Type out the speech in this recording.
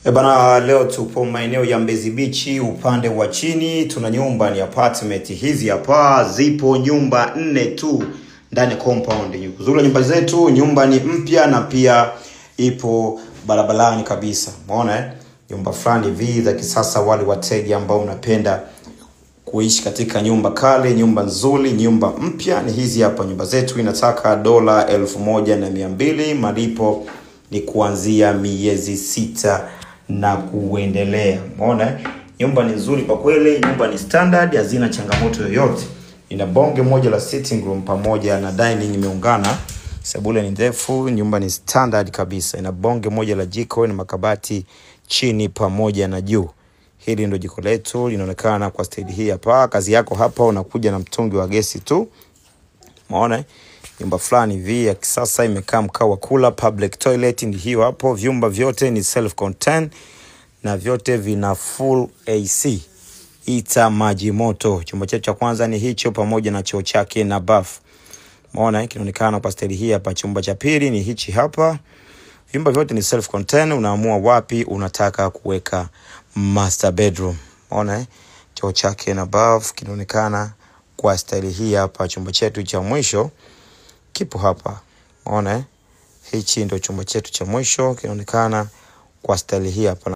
Bana, leo tupo maeneo ya Mbezi Beach upande wa chini. Tuna nyumba ni apartment. Hizi hapa zipo nyumba 4 tu ndani compound. Uzuri nyumba zetu, nyumba ni mpya na pia ipo barabarani kabisa. Umeona nyumba fulani hivi za kisasa, wale wateja ambao unapenda kuishi katika nyumba kale, nyumba nzuri, nyumba mpya, ni hizi hapa nyumba zetu. Inataka $1,200. Malipo ni kuanzia miezi 6 na kuendelea. Umeona nyumba ni nzuri kwa kweli, nyumba ni standard, hazina changamoto yoyote. Ina bonge moja la sitting room pamoja na dining imeungana. Sebule ni ndefu, nyumba ni standard kabisa. Ina bonge moja la jiko na makabati chini pamoja na juu. Hili ndio jiko letu, linaonekana kwa stage hii hapa. Kazi yako hapa, unakuja na mtungi wa gesi tu. Umeona nyumba fulani hivi ya kisasa, imekaa mkao wa kula, public toilet ndio hiyo hapo. Vyumba vyote ni self contained na vyote vina full AC, ita maji moto. Chumba chetu cha kwanza ni hicho pamoja na choo chake na bath. Umeona kinaonekana kwa stage hii hapa. Chumba cha pili ni hichi hapa. Vyumba vyote ni self contained, unaamua wapi unataka kuweka master bedroom. Umeona choo chake na bath kinaonekana kwa style hii hapa. Chumba chetu cha mwisho kipo hapa. Umeona hichi ndio chumba chetu cha mwisho, kinaonekana kwa style hii hapa.